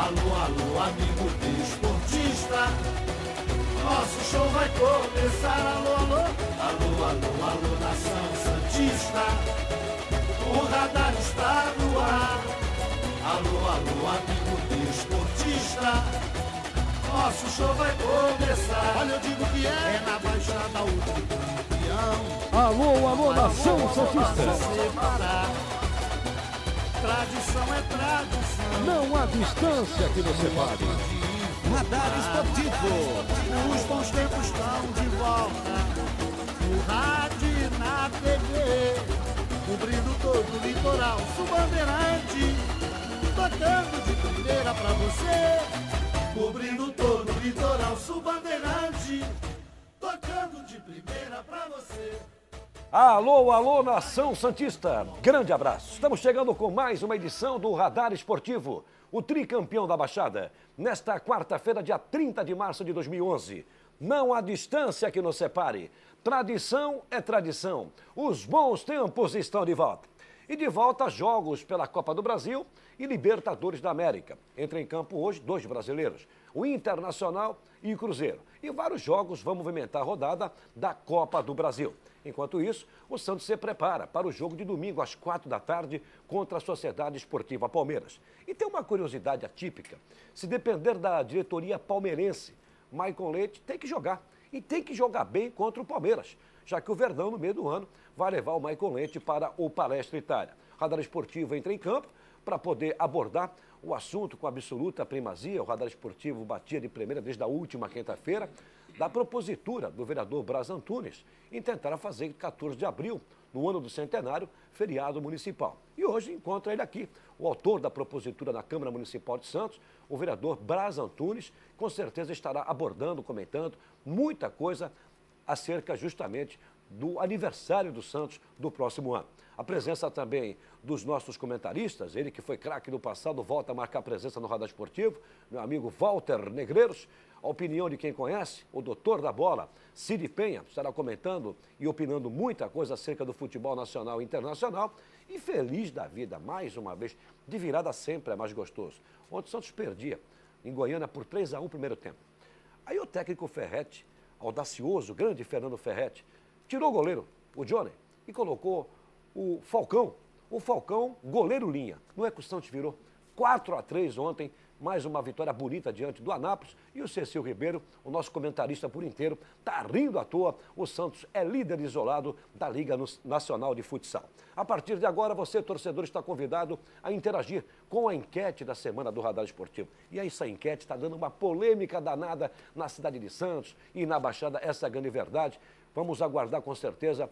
Alô, alô, amigo desportista, nosso show vai começar. Alô, alô, alô, alô, alô, nação santista, o radar está no ar. Alô, alô, amigo desportista, nosso show vai começar. Olha, eu digo que é na Baixada o campeão. Alô, alô, nação santista. Tradição é tradição. Não há distância que nos separe. Radar Esportivo. Os bons tempos estão de volta. No rádio e na TV, cobrindo todo o litoral sul-bandeirante, tocando de primeira pra você. Cobrindo todo o litoral sul-bandeirante, tocando de primeira pra você. Alô, alô, nação santista. Grande abraço. Estamos chegando com mais uma edição do Radar Esportivo, o tricampeão da Baixada, nesta quarta-feira, dia 30 de março de 2011. Não há distância que nos separe. Tradição é tradição. Os bons tempos estão de volta. E de volta jogos pela Copa do Brasil e Libertadores da América. Entra em campo hoje 2 brasileiros, o Internacional e o Cruzeiro. E vários jogos vão movimentar a rodada da Copa do Brasil. Enquanto isso, o Santos se prepara para o jogo de domingo às 4 da tarde contra a Sociedade Esportiva Palmeiras. E tem uma curiosidade atípica. Se depender da diretoria palmeirense, Maicon Leite tem que jogar. E tem que jogar bem contra o Palmeiras, já que o Verdão, no meio do ano, vai levar o Maicon Leite para o Palestra Itália. O Radar Esportivo entra em campo para poder abordar o assunto com absoluta primazia. O Radar Esportivo batia de primeira desde a última quinta-feira da propositura do vereador Braz Antunes em tentar fazer 14 de abril, no ano do centenário, feriado municipal. E hoje encontra ele aqui, o autor da propositura na Câmara Municipal de Santos, o vereador Braz Antunes, com certeza estará abordando, comentando muita coisa acerca justamente do aniversário do Santos do próximo ano. A presença também dos nossos comentaristas, ele que foi craque no passado, volta a marcar presença no Radar Esportivo, meu amigo Walter Negreiros. A opinião de quem conhece, o doutor da bola, Cid Penha, estará comentando e opinando muita coisa acerca do futebol nacional e internacional. E feliz da vida, mais uma vez, de virada sempre é mais gostoso. Ontem o Santos perdia em Goiânia por 3-1 primeiro tempo. Aí o técnico Ferretti, audacioso, grande Fernando Ferretti, tirou o goleiro, o Johnny, e colocou o Falcão. O Falcão, goleiro linha. Não é que o Santos virou 4-3 ontem, mais uma vitória bonita diante do Anápolis. E o Cecil Ribeiro, o nosso comentarista por inteiro, está rindo à toa. O Santos é líder isolado da Liga Nacional de Futsal. A partir de agora, você, torcedor, está convidado a interagir com a enquete da semana do Radar Esportivo. E essa enquete está dando uma polêmica danada na cidade de Santos e na Baixada, essa é a grande verdade. Vamos aguardar com certeza,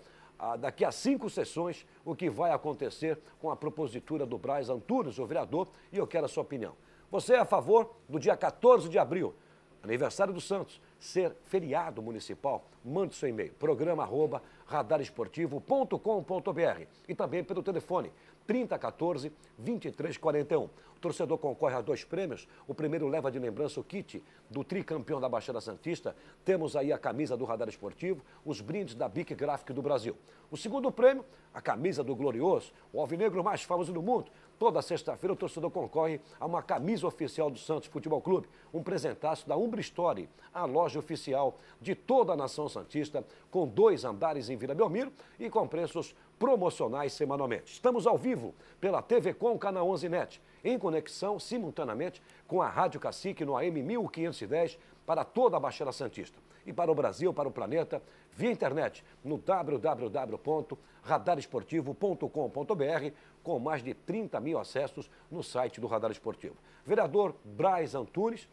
daqui a 5 sessões, o que vai acontecer com a propositura do Braz Antunes, o vereador, e eu quero a sua opinião. Você é a favor do dia 14 de abril, aniversário do Santos, ser feriado municipal? Mande seu e-mail, programa@radaresportivo.com.br e também pelo telefone 3014-2341. O torcedor concorre a 2 prêmios. O primeiro leva de lembrança o kit do tricampeão da Baixada Santista. Temos aí a camisa do Radar Esportivo, os brindes da Bic Graphic do Brasil. O segundo prêmio, a camisa do Glorioso, o alvinegro mais famoso do mundo. Toda sexta-feira o torcedor concorre a uma camisa oficial do Santos Futebol Clube, um presentaço da Umbra Story, a loja oficial de toda a nação santista, com 2 andares em Vila Belmiro e com preços promocionais semanalmente. Estamos ao vivo pela TV Com, Canal 11 Net, em conexão simultaneamente com a Rádio Cacique no AM 1510 para toda a Baixada Santista. E para o Brasil, para o planeta, via internet no www.radaresportivo.com.br, com mais de 30 mil acessos no site do Radar Esportivo. Vereador Braz Antunes,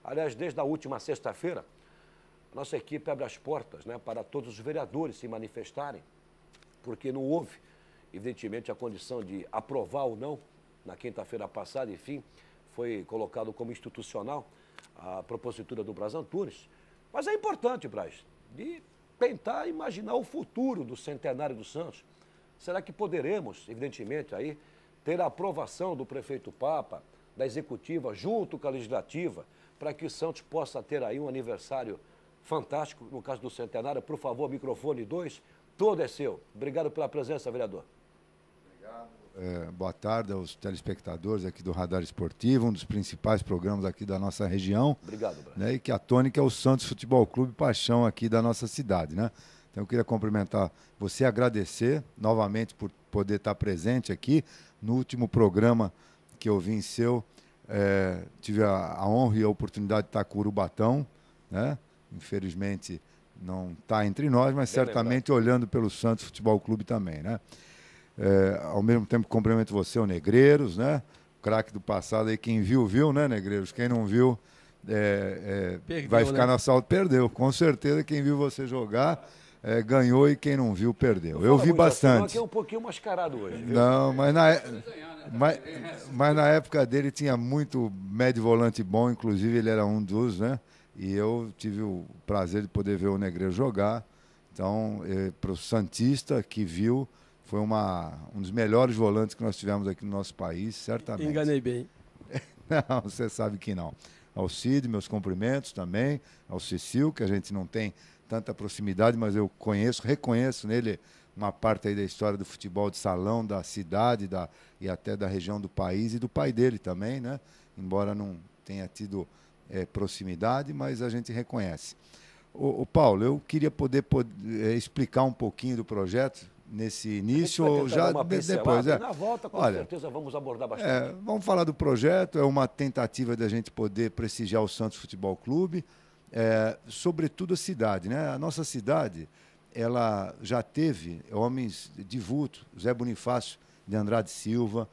aliás, desde a última sexta-feira, nossa equipe abre as portas, para todos os vereadores se manifestarem, porque não houve, evidentemente, a condição de aprovar ou não, na quinta-feira passada, enfim, foi colocado como institucional a propositura do Braz Antunes. Mas é importante, Braz, de tentar imaginar o futuro do centenário do Santos. Será que poderemos, evidentemente, aí, ter a aprovação do prefeito Papa, da executiva, junto com a legislativa, para que o Santos possa ter aí um aniversário fantástico, no caso do centenário? Por favor, microfone 2, todo é seu. Obrigado pela presença, vereador. Obrigado. Boa tarde aos telespectadores aqui do Radar Esportivo, um dos principais programas aqui da nossa região. Obrigado, Brás. Né, e que a tônica é o Santos Futebol Clube, paixão aqui da nossa cidade, né? Então eu queria cumprimentar você, agradecer novamente por poder estar presente aqui. No último programa que eu vim seu, tive a honra e a oportunidade de estar com o Urubatão, né? Infelizmente não está entre nós, mas Bem certamente olhando pelo Santos Futebol Clube também, né? Ao mesmo tempo cumprimento você, o Negreiros, né? Craque do passado aí, quem viu, viu, né, Negreiros? Quem não viu, perdeu, vai ficar, né, na salta, perdeu. Com certeza quem viu você jogar, ganhou, e quem não viu, perdeu. Eu vi bastante. Aqui é um pouquinho mascarado hoje, viu? Não, mas na época dele tinha muito médio volante bom, inclusive ele era um dos, né? E eu tive o prazer de poder ver o Negreiro jogar. Então, para o santista que viu, foi um dos melhores volantes que nós tivemos aqui no nosso país, certamente. Enganei bem. Não, você sabe que não. Ao Cid, meus cumprimentos também. Ao Cecil, que a gente não tem tanta proximidade, mas eu reconheço nele uma parte aí da história do futebol de salão, da cidade e até da região do país, e do pai dele também, né? Embora não tenha tido proximidade, mas a gente reconhece. O Paulo, eu queria poder explicar um pouquinho do projeto nesse início, ou já depois. Na volta, com certeza, vamos abordar bastante. Vamos falar do projeto, é uma tentativa da gente poder prestigiar o Santos Futebol Clube, sobretudo a cidade, né? A nossa cidade, ela já teve homens de vulto, Zé Bonifácio de Andrade Silva,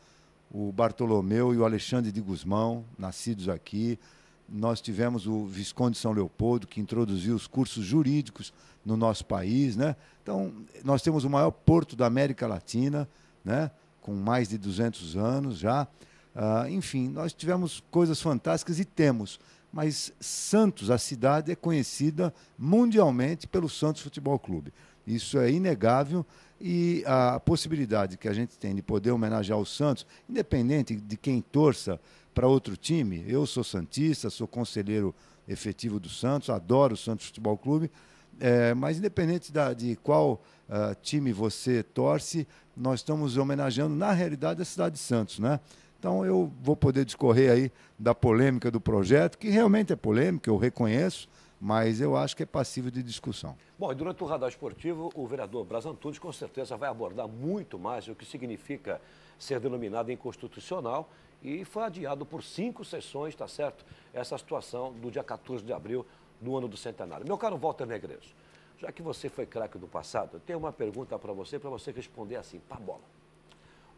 o Bartolomeu e o Alexandre de Gusmão, nascidos aqui. Nós tivemos o Visconde de São Leopoldo, que introduziu os cursos jurídicos no nosso país, né? Então, nós temos o maior porto da América Latina, né? Com mais de 200 anos já. Enfim, nós tivemos coisas fantásticas e temos. Mas Santos, a cidade, é conhecida mundialmente pelo Santos Futebol Clube. Isso é inegável, e a possibilidade que a gente tem de poder homenagear o Santos, independente de quem torça para outro time. Eu sou santista, sou conselheiro efetivo do Santos, adoro o Santos Futebol Clube, mas independente de qual time você torce, nós estamos homenageando, na realidade, a cidade de Santos, né? Então eu vou poder discorrer aí da polêmica do projeto, que realmente é polêmica, eu reconheço, mas eu acho que é passível de discussão. Bom, e durante o Radar Esportivo, o vereador Brás Antunes com certeza vai abordar muito mais o que significa ser denominado inconstitucional, e foi adiado por 5 sessões, tá certo? Essa situação do dia 14 de abril do ano do centenário. Meu caro Walter Negreiros, já que você foi craque do passado, eu tenho uma pergunta para você responder assim, pá, bola.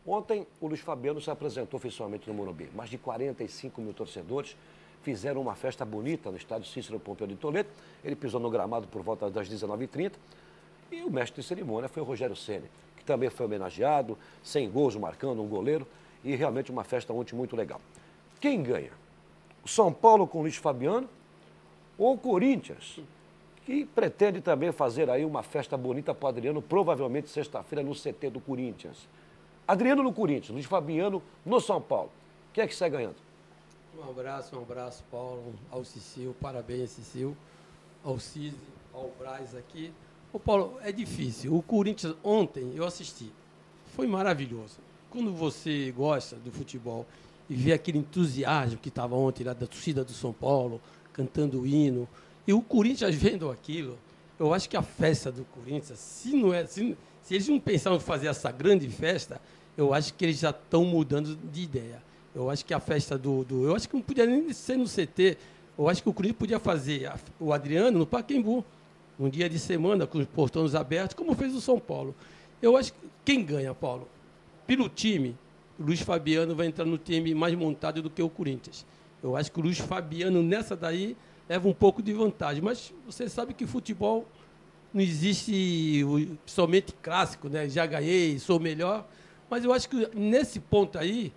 Ontem, o Luiz Fabiano se apresentou oficialmente no Morumbi. Mais de 45 mil torcedores fizeram uma festa bonita no estádio Cícero Pompeu de Toledo. Ele pisou no gramado por volta das 19h30. E o mestre de cerimônia foi o Rogério Ceni, que também foi homenageado, 100 gols marcando, um goleiro. E realmente uma festa ontem muito legal. Quem ganha? O São Paulo com o Luiz Fabiano ou o Corinthians, que pretende também fazer aí uma festa bonita para o Adriano, provavelmente sexta-feira no CT do Corinthians. Adriano no Corinthians, Luiz Fabiano no São Paulo. Quem é que sai ganhando? Um abraço, Paulo, ao Cecil, parabéns, Cecil, ao Cid, ao Brás aqui. Ô, Paulo, é difícil. O Corinthians, ontem, eu assisti, foi maravilhoso. Quando você gosta do futebol e vê aquele entusiasmo que estava ontem lá da torcida do São Paulo, cantando o hino, e o Corinthians vendo aquilo, eu acho que a festa do Corinthians, se eles não pensaram em fazer essa grande festa, eu acho que eles já estão mudando de ideia. Eu acho que a festa eu acho que não podia nem ser no CT, eu acho que o Corinthians podia fazer o Adriano no Pacaembu, um dia de semana, com os portões abertos, como fez o São Paulo. Eu acho que quem ganha, Paulo? Pelo time, o Luiz Fabiano vai entrar no time mais montado do que o Corinthians. Eu acho que o Luiz Fabiano, nessa daí, leva um pouco de vantagem. Mas você sabe que futebol não existe somente clássico, né? Já ganhei, sou melhor. Mas eu acho que nesse ponto aí,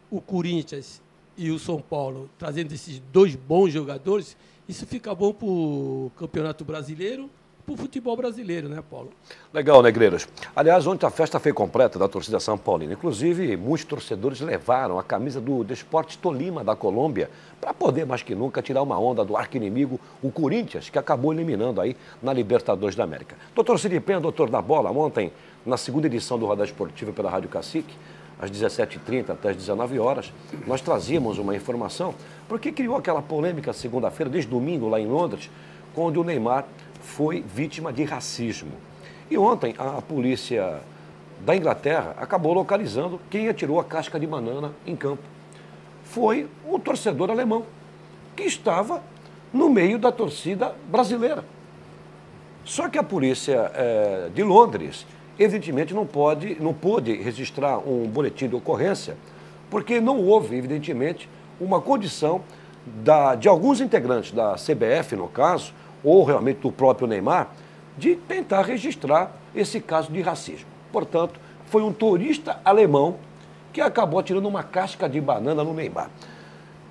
o Corinthians e o São Paulo, trazendo esses 2 bons jogadores, isso fica bom para o Campeonato Brasileiro, para o futebol brasileiro, né, Paulo? Legal, Negreiros. Aliás, ontem a festa foi completa da torcida São Paulina. Inclusive, muitos torcedores levaram a camisa do Desportes Tolima da Colômbia para poder, mais que nunca, tirar uma onda do arqui-inimigo, o Corinthians, que acabou eliminando aí na Libertadores da América. Doutor Cid Penha, doutor da bola, ontem, na segunda edição do Radar Esportivo pela Rádio Cacique, às 17h30 até às 19 horas, nós trazíamos uma informação, porque criou aquela polêmica segunda-feira, desde domingo, lá em Londres, quando o Neymar foi vítima de racismo. E ontem a polícia da Inglaterra acabou localizando quem atirou a casca de banana em campo. Foi um torcedor alemão, que estava no meio da torcida brasileira. Só que a polícia de Londres, evidentemente, não pôde registrar um boletim de ocorrência, porque não houve, evidentemente, uma condição de alguns integrantes da CBF, no caso, ou realmente do próprio Neymar, de tentar registrar esse caso de racismo. Portanto, foi um turista alemão que acabou atirando uma casca de banana no Neymar.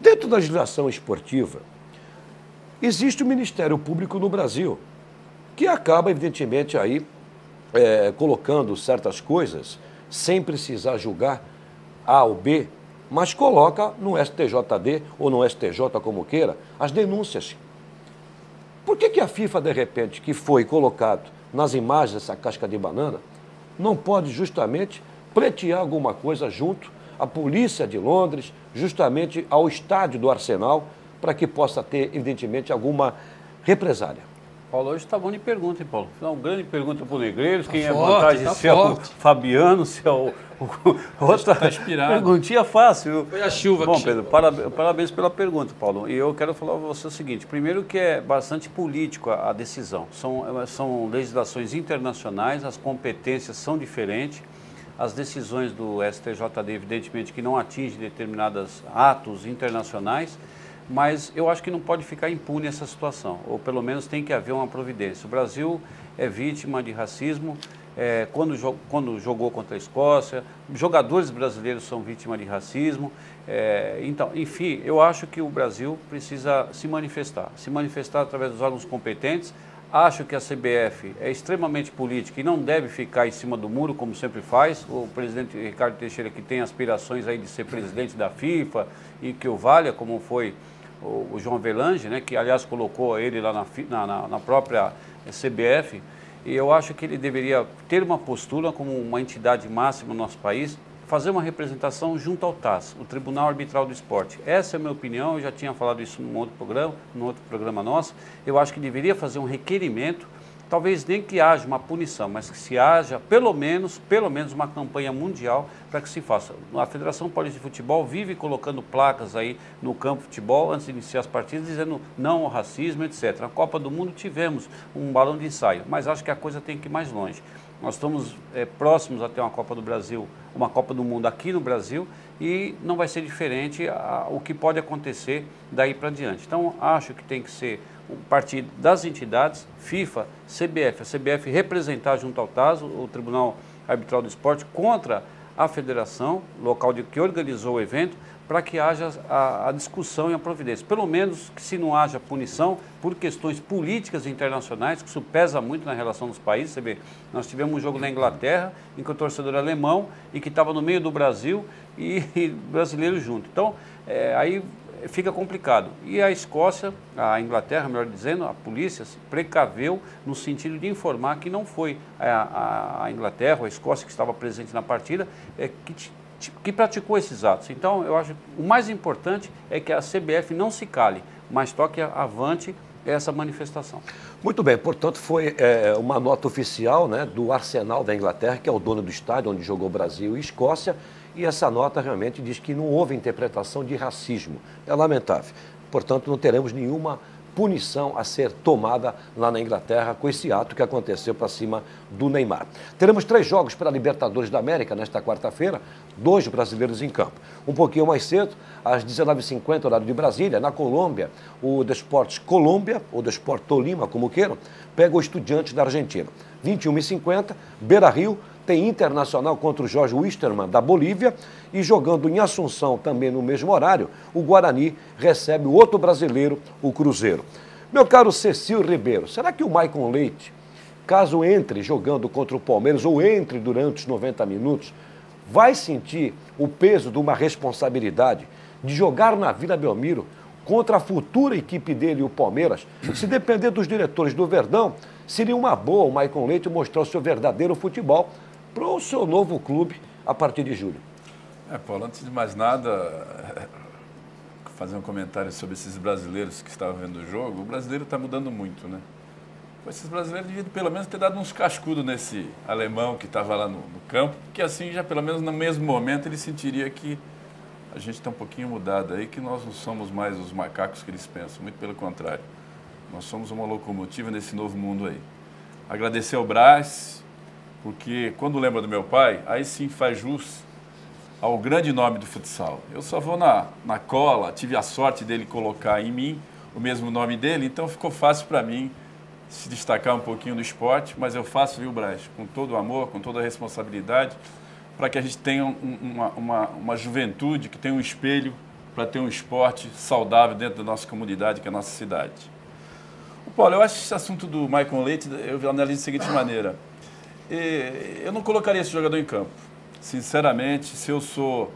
Dentro da legislação esportiva, existe o Ministério Público no Brasil, que acaba, evidentemente, aí colocando certas coisas sem precisar julgar A ou B, mas coloca no STJD ou no STJ, como queira, as denúncias. Por que a FIFA, de repente, que foi colocado nas imagens essa casca de banana, não pode justamente pleitear alguma coisa junto à polícia de Londres, justamente ao estádio do Arsenal, para que possa ter, evidentemente, alguma represália? Paulo, hoje está bom de pergunta, hein, Paulo? Uma grande pergunta para o Negreiros, quem forte, é vantagem, se é o Fabiano, se é o outra perguntinha fácil. Foi a chuva. Bom, Pedro, parabéns pela pergunta, Paulo. E eu quero falar para você o seguinte, primeiro que é bastante político a decisão. São legislações internacionais, as competências são diferentes, as decisões do STJD, evidentemente, que não atingem determinados atos internacionais, mas eu acho que não pode ficar impune essa situação, ou pelo menos tem que haver uma providência. O Brasil é vítima de racismo, quando jogou contra a Escócia, jogadores brasileiros são vítimas de racismo, então, enfim, eu acho que o Brasil precisa se manifestar através dos órgãos competentes. Acho que a CBF é extremamente política e não deve ficar em cima do muro, como sempre faz. O presidente Ricardo Teixeira, que tem aspirações aí de ser presidente da FIFA e que o valha, como foi o João Avelange, né, que aliás colocou ele lá na própria CBF, e eu acho que ele deveria ter uma postura como uma entidade máxima no nosso país, fazer uma representação junto ao TAS, o Tribunal Arbitral do Esporte. Essa é a minha opinião, eu já tinha falado isso num outro programa nosso. Eu acho que deveria fazer um requerimento, talvez nem que haja uma punição, mas que se haja pelo menos uma campanha mundial para que se faça. A Federação Paulista de Futebol vive colocando placas aí no campo de futebol antes de iniciar as partidas, dizendo não ao racismo, etc. Na Copa do Mundo tivemos um balão de ensaio, mas acho que a coisa tem que ir mais longe. Nós estamos próximos a ter uma Copa do Brasil, uma Copa do Mundo aqui no Brasil, e não vai ser diferente o que pode acontecer daí para diante. Então, acho que tem que ser partir das entidades, FIFA, CBF, a CBF representar junto ao TAS, o Tribunal Arbitral do Esporte, contra a federação local que organizou o evento, para que haja a discussão e a providência. Pelo menos que se não haja punição por questões políticas internacionais, que isso pesa muito na relação dos países. Você vê, nós tivemos um jogo na Inglaterra, em que o torcedor alemão, e que estava no meio do Brasil, e brasileiro junto. Então, aí fica complicado. E a Escócia, a Inglaterra, melhor dizendo, a polícia se precaveu no sentido de informar que não foi a Inglaterra, a Escócia que estava presente na partida, que praticou esses atos. Então, eu acho que o mais importante é que a CBF não se cale, mas toque avante essa manifestação. Muito bem, portanto, foi uma nota oficial, né, do Arsenal da Inglaterra, que é o dono do estádio onde jogou Brasil e Escócia, e essa nota realmente diz que não houve interpretação de racismo. É lamentável. Portanto, não teremos nenhuma punição a ser tomada lá na Inglaterra com esse ato que aconteceu para cima do Neymar. Teremos 3 jogos para a Libertadores da América nesta quarta-feira, 2 brasileiros em campo. Um pouquinho mais cedo, às 19h50, horário de Brasília, na Colômbia, o Desportes Colômbia, ou Desportes Tolima, como queiram, pega o Estudiantes da Argentina. 21h50, Beira-Rio, tem Internacional contra o Jorge Wilstermann, da Bolívia, e jogando em Assunção, também no mesmo horário, o Guarani recebe o outro brasileiro, o Cruzeiro. Meu caro Cecil Ribeiro, será que o Maicon Leite, caso entre jogando contra o Palmeiras ou entre durante os 90 minutos, vai sentir o peso de uma responsabilidade de jogar na Vila Belmiro contra a futura equipe dele, o Palmeiras? Se depender dos diretores do Verdão, seria uma boa o Maicon Leite mostrar o seu verdadeiro futebol para o seu novo clube a partir de julho. Paulo, antes de mais nada, fazer um comentário sobre esses brasileiros que estavam vendo o jogo. O brasileiro está mudando muito, né? Esses brasileiros deviam pelo menos ter dado uns cascudos nesse alemão que estava lá no campo, que assim já pelo menos no mesmo momento ele sentiria que a gente está um pouquinho mudado aí, que nós não somos mais os macacos que eles pensam, muito pelo contrário. Nós somos uma locomotiva nesse novo mundo aí. Agradecer ao Braz, porque quando lembra do meu pai, aí sim faz jus ao grande nome do futsal. Eu só vou na cola, tive a sorte dele colocar em mim o mesmo nome dele, então ficou fácil para mim se destacar um pouquinho do esporte, mas eu faço, viu, Braz, com todo o amor, com toda a responsabilidade, para que a gente tenha uma juventude que tenha um espelho para ter um esporte saudável dentro da nossa comunidade, que é a nossa cidade. Paulo, eu acho esse assunto do Maicon Leite, eu analiso da seguinte maneira. Eu não colocaria esse jogador em campo. Sinceramente, se eu sou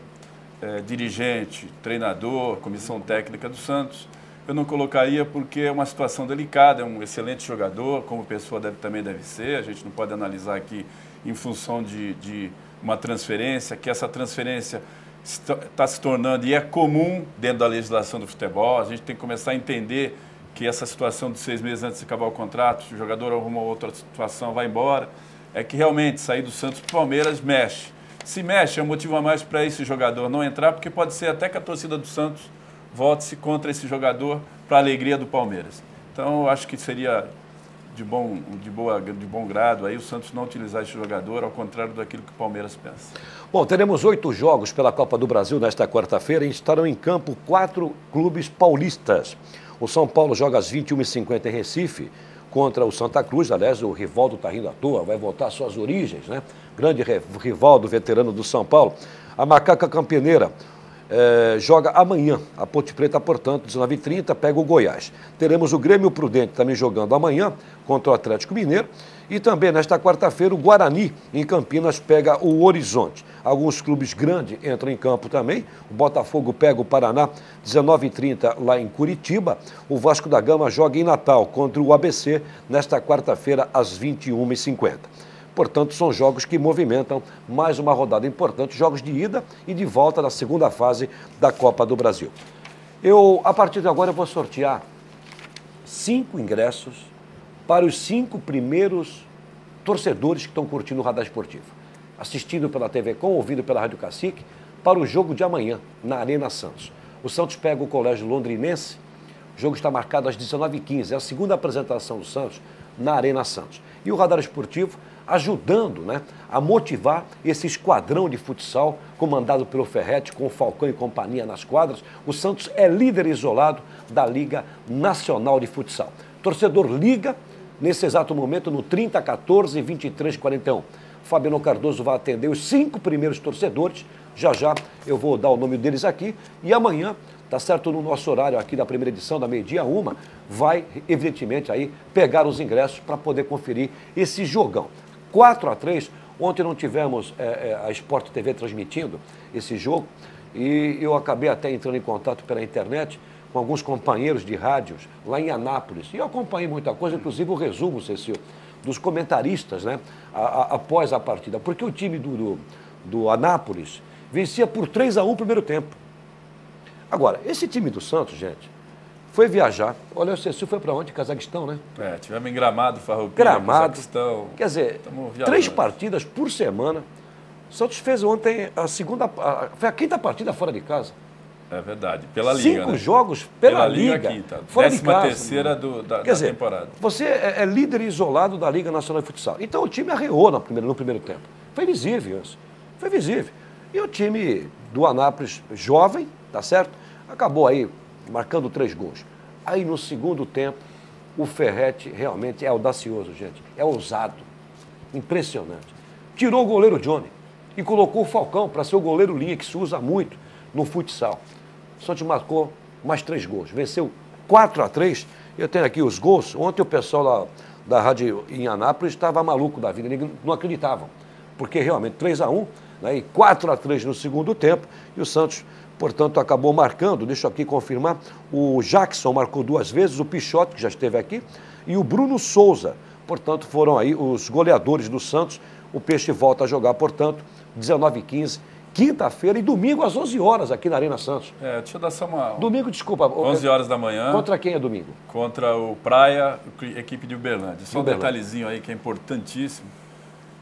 dirigente, treinador, comissão técnica do Santos, eu não colocaria porque é uma situação delicada, é um excelente jogador, como pessoa também deve ser. A gente não pode analisar aqui em função de uma transferência, que essa transferência está se tornando, e é comum dentro da legislação do futebol. A gente tem que começar a entender que essa situação de 6 meses antes de acabar o contrato, se o jogador arruma outra situação, vai embora, é que realmente sair do Santos para o Palmeiras mexe. Se mexe, é um motivo a mais para esse jogador não entrar, porque pode ser até que a torcida do Santos vote-se contra esse jogador para a alegria do Palmeiras. Então, eu acho que seria de bom grado aí o Santos não utilizar esse jogador, ao contrário daquilo que o Palmeiras pensa. Bom, teremos 8 jogos pela Copa do Brasil nesta quarta-feira e estarão em campo 4 clubes paulistas. O São Paulo joga às 21h50 em Recife contra o Santa Cruz. Aliás, o Rivaldo está rindo à toa, vai voltar às suas origens, né? Grande Rivaldo, veterano do São Paulo. A Macaca Campineira joga amanhã. A Ponte Preta, portanto, 19h30, pega o Goiás. Teremos o Grêmio Prudente também jogando amanhã contra o Atlético Mineiro. E também, nesta quarta-feira, o Guarani, em Campinas, pega o Horizonte. Alguns clubes grandes entram em campo também. O Botafogo pega o Paraná, 19h30, lá em Curitiba. O Vasco da Gama joga em Natal contra o ABC, nesta quarta-feira, às 21h50. Portanto, são jogos que movimentam mais uma rodada importante, jogos de ida e de volta na segunda fase da Copa do Brasil. A partir de agora, eu vou sortear 5 ingressos para os 5 primeiros torcedores que estão curtindo o Radar Esportivo, assistindo pela TV Com, ouvindo pela Rádio Cacique, para o jogo de amanhã, na Arena Santos. O Santos pega o Colégio Londrinense, o jogo está marcado às 19h15, é a segunda apresentação do Santos na Arena Santos. E o Radar Esportivo ajudando, né, a motivar esse esquadrão de futsal comandado pelo Ferretti, com o Falcão e companhia nas quadras. O Santos é líder isolado da Liga Nacional de Futsal. Torcedor liga nesse exato momento no 3014-2341. Fabiano Cardoso vai atender os 5 primeiros torcedores. Já já eu vou dar o nome deles aqui. E amanhã, tá certo, no nosso horário aqui da primeira edição, da 12h, vai, evidentemente, aí pegar os ingressos para poder conferir esse jogão. 4-3, ontem não tivemos a Sport TV transmitindo esse jogo e eu acabei até entrando em contato pela internet com alguns companheiros de rádios lá em Anápolis. E eu acompanhei muita coisa, inclusive o resumo, Cecil, dos comentaristas, né, após a partida. Porque o time do Anápolis vencia por 3-1 o primeiro tempo. Agora, esse time do Santos, gente, foi viajar. Olha, o Cecil foi para onde? Cazaquistão, né? Tivemos em Gramado, Farroupilha, Gramado. Cazaquistão. Quer dizer, 3 partidas por semana. O Santos fez ontem foi a 5ª partida fora de casa. É verdade, pela Liga, 5 jogos pela Liga. Quinta, fora de casa. 13ª da dizer, temporada. Você é líder isolado da Liga Nacional de Futsal. Então o time arreou no primeiro tempo. Foi visível isso. Foi visível. E o time do Anápolis, jovem, tá certo? Acabou aí marcando 3 gols. Aí no segundo tempo, o Ferretti realmente é audacioso, gente. É ousado. Impressionante. Tirou o goleiro Johnny e colocou o Falcão para ser o goleiro linha, que se usa muito no futsal. O Santos marcou mais 3 gols. Venceu 4-3. Eu tenho aqui os gols. Ontem o pessoal lá da rádio em Anápolis estava maluco da vida. Eles não acreditavam. Porque realmente 3-1, né, e 4-3 no segundo tempo. E o Santos, portanto, acabou marcando. Deixa eu aqui confirmar. O Jackson marcou 2 vezes. O Pichote, que já esteve aqui. E o Bruno Souza. Portanto, foram aí os goleadores do Santos. O Peixe volta a jogar, portanto, 19h15 quinta-feira e domingo às 11 horas aqui na Arena Santos. Deixa eu dar só uma... Domingo, desculpa. 11 horas da manhã. Contra quem é domingo? Contra o Praia, equipe de Uberlândia. Só um Uberlândia. detalhezinho aí que é importantíssimo,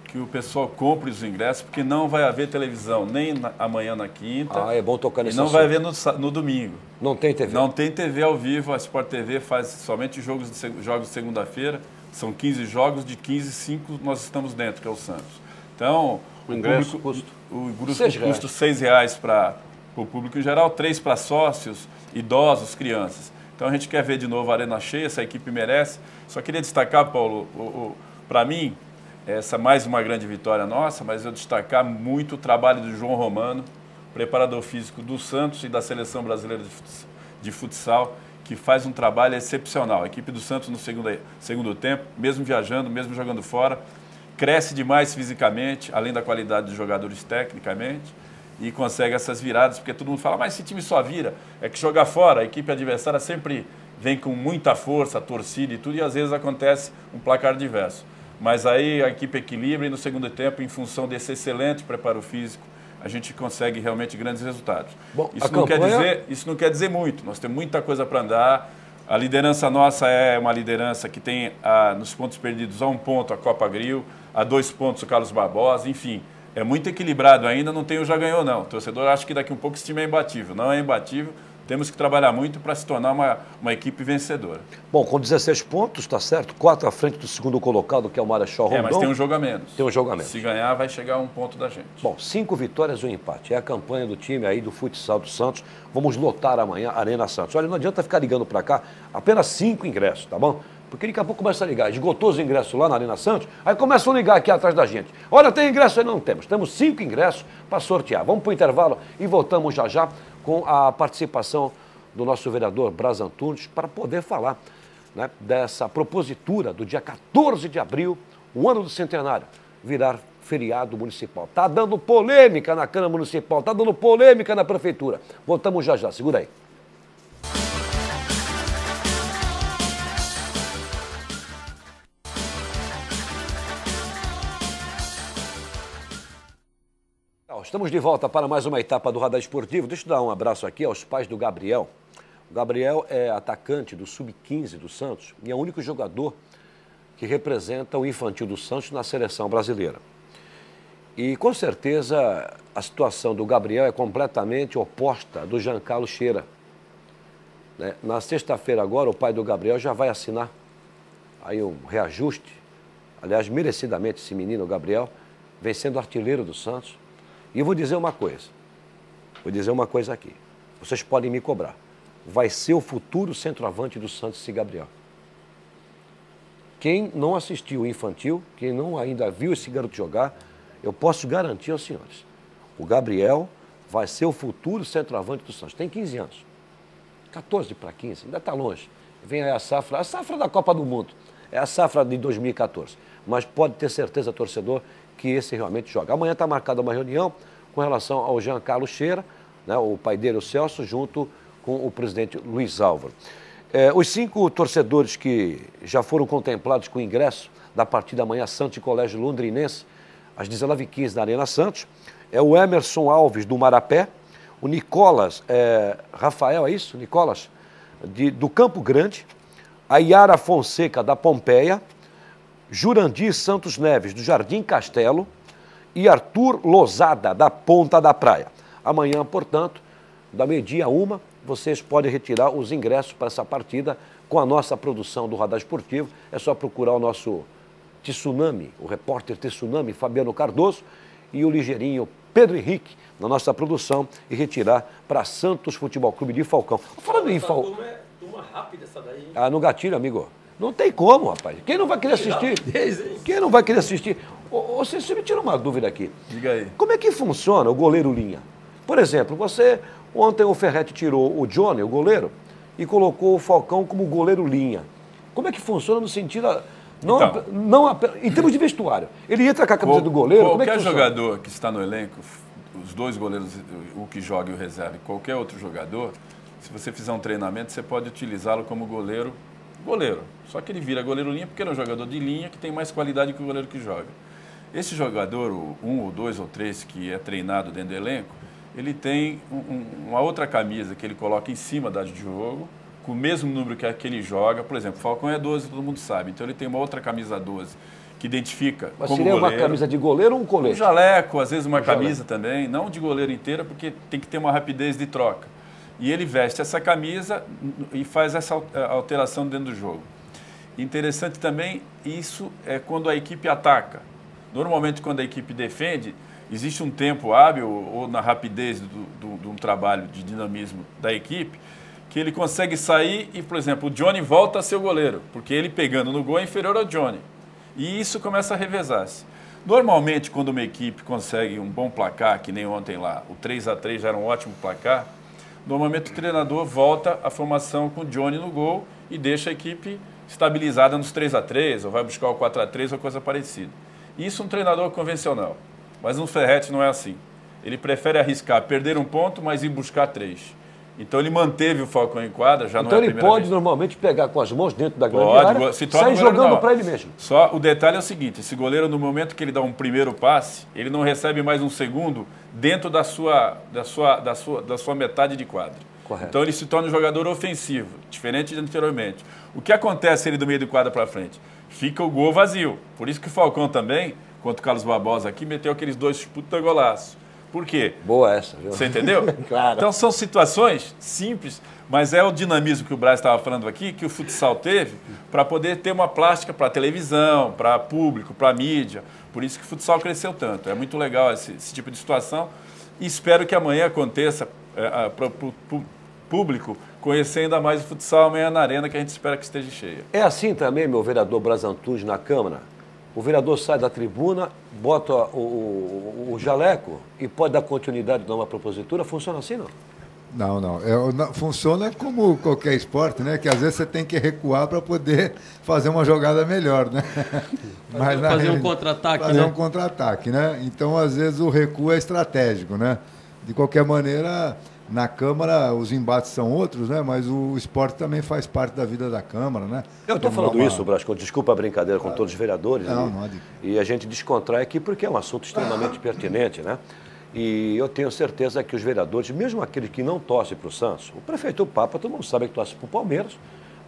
que o pessoal compre os ingressos, porque não vai haver televisão nem amanhã na quinta. É bom tocar nesse E não assunto. vai haver no domingo. Não tem TV? Não tem TV ao vivo, a Sport TV faz somente jogos de segunda-feira. São 15 jogos, de 15, 5 nós estamos dentro, que é o Santos. Então, o ingresso custa? O ingresso custa R$6 para o público em geral, 3 para sócios, idosos, crianças. Então a gente quer ver de novo a arena cheia, essa equipe merece. Só queria destacar, Paulo, para mim, essa é mais uma grande vitória nossa, mas eu destacar muito o trabalho do João Romano, preparador físico do Santos e da Seleção Brasileira de Futsal, que faz um trabalho excepcional. A equipe do Santos no segundo tempo, mesmo viajando, mesmo jogando fora, cresce demais fisicamente, além da qualidade dos jogadores tecnicamente, e consegue essas viradas, porque todo mundo fala, mas esse time só vira. É que jogar fora, a equipe adversária sempre vem com muita força, torcida e tudo, e às vezes acontece um placar diverso. Mas aí a equipe equilibra e no segundo tempo, em função desse excelente preparo físico, a gente consegue realmente grandes resultados. Bom, isso não quer dizer muito, nós temos muita coisa para andar. A liderança nossa é uma liderança que tem nos pontos perdidos a 1 ponto a Copa Grill, a 2 pontos o Carlos Barbosa, enfim, é muito equilibrado ainda, não tem o já ganhou não. O torcedor acha que daqui a um pouco esse time é imbatível, não é imbatível. Temos que trabalhar muito para se tornar uma equipe vencedora. Bom, com 16 pontos, está certo? 4 à frente do segundo colocado, que é o Marechal Rondon. Mas tem um jogo a menos. Tem um jogo a menos. Se ganhar, vai chegar a 1 ponto da gente. Bom, 5 vitórias e 1 empate. É a campanha do time aí do futsal do Santos. Vamos lotar amanhã a Arena Santos. Olha, não adianta ficar ligando para cá, apenas 5 ingressos, tá bom? Porque daqui a pouco começa a ligar. Esgotou os ingressos lá na Arena Santos, aí começam a ligar aqui atrás da gente. Olha, tem ingresso aí? Não temos. Temos 5 ingressos para sortear. Vamos para o intervalo e voltamos já já com a participação do nosso vereador Braz Antunes para poder falar, né, dessa propositura do dia 14 de abril, o ano do centenário, virar feriado municipal. Está dando polêmica na Câmara Municipal, está dando polêmica na Prefeitura. Voltamos já já, segura aí. Estamos de volta para mais uma etapa do Radar Esportivo. Deixa eu dar um abraço aqui aos pais do Gabriel. O Gabriel é atacante do Sub-15 do Santos e é o único jogador que representa o infantil do Santos na seleção brasileira. E com certeza a situação do Gabriel é completamente oposta do Giancarlo Cheira. Né? Na sexta-feira agora o pai do Gabriel já vai assinar aí um reajuste. Aliás, merecidamente esse menino, o Gabriel, vem sendo artilheiro do Santos. E eu vou dizer uma coisa aqui. Vocês podem me cobrar. Vai ser o futuro centroavante do Santos, esse Gabriel. Quem não assistiu o infantil, quem não ainda viu esse garoto jogar, eu posso garantir aos senhores. O Gabriel vai ser o futuro centroavante do Santos. Tem 15 anos. 14 para 15, ainda está longe. Vem aí a safra da Copa do Mundo. É a safra de 2014. Mas pode ter certeza, torcedor, que esse realmente joga. Amanhã está marcada uma reunião com relação ao Giancarlo Cheira, né, o pai dele, o Celso, junto com o presidente Luiz Álvaro. Os 5 torcedores que já foram contemplados com o ingresso da partida amanhã Santos e Colégio Londrinense, às 19h15 na Arena Santos, é o Emerson Alves, do Marapé, o Nicolas, Rafael, é isso? Nicolas, do Campo Grande, a Yara Fonseca, da Pompeia, Jurandir Santos Neves, do Jardim Castelo, e Arthur Lozada, da Ponta da Praia. Amanhã, portanto, da meio-dia a 1, vocês podem retirar os ingressos para essa partida com a nossa produção do Radar Esportivo. É só procurar o nosso Tsunami, o repórter Tsunami, Fabiano Cardoso, e o ligeirinho Pedro Henrique, na nossa produção, e retirar para Santos Futebol Clube de Falcão. Falando em Falcão... Turma rápida essa daí, hein? Ah, no gatilho, amigo. Não tem como, rapaz. Quem não vai querer assistir? Quem não vai querer assistir? Você me tira uma dúvida aqui. Diga aí. Como é que funciona o goleiro linha? Por exemplo, ontem o Ferretti tirou o Johnny, o goleiro, e colocou o Falcão como goleiro linha. Como é que funciona no sentido... em termos de vestuário. Ele entra com a camisa do goleiro? Qualquer jogador que está no elenco, os 2 goleiros, o que joga e o reserva, e qualquer outro jogador, se você fizer um treinamento, você pode utilizá-lo como goleiro. Só que ele vira goleiro linha porque ele é um jogador de linha que tem mais qualidade que o goleiro que joga. Esse jogador, um ou dois ou três que é treinado dentro do elenco, ele tem uma outra camisa que ele coloca em cima da de jogo, com o mesmo número que ele joga. Por exemplo, o Falcão é 12, todo mundo sabe. Então ele tem uma outra camisa 12 que identifica Mas como seria goleiro. uma camisa de goleiro ou um colete? Um jaleco, às vezes uma camisa também, não de goleiro inteira, porque tem que ter uma rapidez de troca. E ele veste essa camisa e faz essa alteração dentro do jogo. Interessante também, isso é quando a equipe ataca. Normalmente, quando a equipe defende, existe um tempo hábil, ou na rapidez de um trabalho de dinamismo da equipe, que ele consegue sair e, por exemplo, o Johnny volta a ser o goleiro, porque ele pegando no gol é inferior ao Johnny. E isso começa a revezar-se. Normalmente, quando uma equipe consegue um bom placar, que nem ontem lá, o 3-3 já era um ótimo placar, normalmente o treinador volta à formação com o Johnny no gol e deixa a equipe estabilizada nos 3-3, ou vai buscar o 4-3 ou coisa parecida. Isso um treinador convencional. Mas no Ferretti não é assim. Ele prefere arriscar, perder um ponto, mas ir buscar 3. Então ele manteve o Falcão em quadra, já não é a primeira vez. Então ele pode normalmente pegar com as mãos dentro da grande área, se torna sair jogando para ele mesmo. Só o detalhe é o seguinte, esse goleiro no momento que ele dá um primeiro passe, ele não recebe mais um segundo dentro da sua metade de quadra. Correto. Então ele se torna um jogador ofensivo, diferente de anteriormente. O que acontece ele do meio de quadra para frente? Fica o gol vazio. Por isso que o Falcão também, contra o Carlos Barbosa aqui, meteu aqueles 2 puta golaços. Por quê? Boa essa, viu? Você entendeu? Claro. Então são situações simples, mas é o dinamismo que o Braz estava falando aqui, que o futsal teve, para poder ter uma plástica para televisão, para público, para mídia. Por isso que o futsal cresceu tanto. É muito legal esse tipo de situação e espero que amanhã aconteça para o público conhecer ainda mais o futsal amanhã na arena, que a gente espera que esteja cheia. É assim também, meu vereador Braz Antunes, na Câmara? O vereador sai da tribuna, bota o jaleco e pode dar continuidade a uma propositura? Funciona assim, não? Não. Funciona como qualquer esporte, né? Que às vezes você tem que recuar para poder fazer uma jogada melhor, né? Fazer um contra-ataque, né? Fazer um contra-ataque, né? Então, às vezes, o recuo é estratégico, né? De qualquer maneira, na Câmara os embates são outros, né? Mas o esporte também faz parte da vida da Câmara, né? Eu estou falando isso, Brasco, desculpa a brincadeira com todos os vereadores. Não, e a gente descontrai aqui porque é um assunto extremamente pertinente, né? E eu tenho certeza que os vereadores, mesmo aqueles que não torcem para o Santos, o prefeito Papa, todo mundo sabe que torce para o Palmeiras,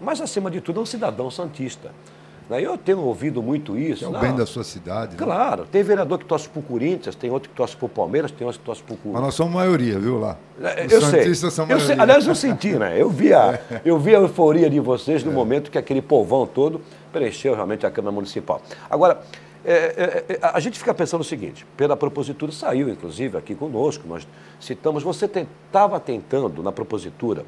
mas acima de tudo é um cidadão santista. Eu tenho ouvido muito isso. É o bem da sua cidade. Claro, né? Tem vereador que torce para o Corinthians, tem outro que torce para o Palmeiras, tem outro que torce para o Corinthians. Mas nós somos maioria, viu, lá? Eu sei. São maioria. Aliás, eu senti, né? Eu vi a euforia de vocês no momento que aquele povão todo preencheu realmente a Câmara Municipal. Agora, a gente fica pensando o seguinte, pela propositura, saiu inclusive aqui conosco, nós citamos, você estava tentando na propositura,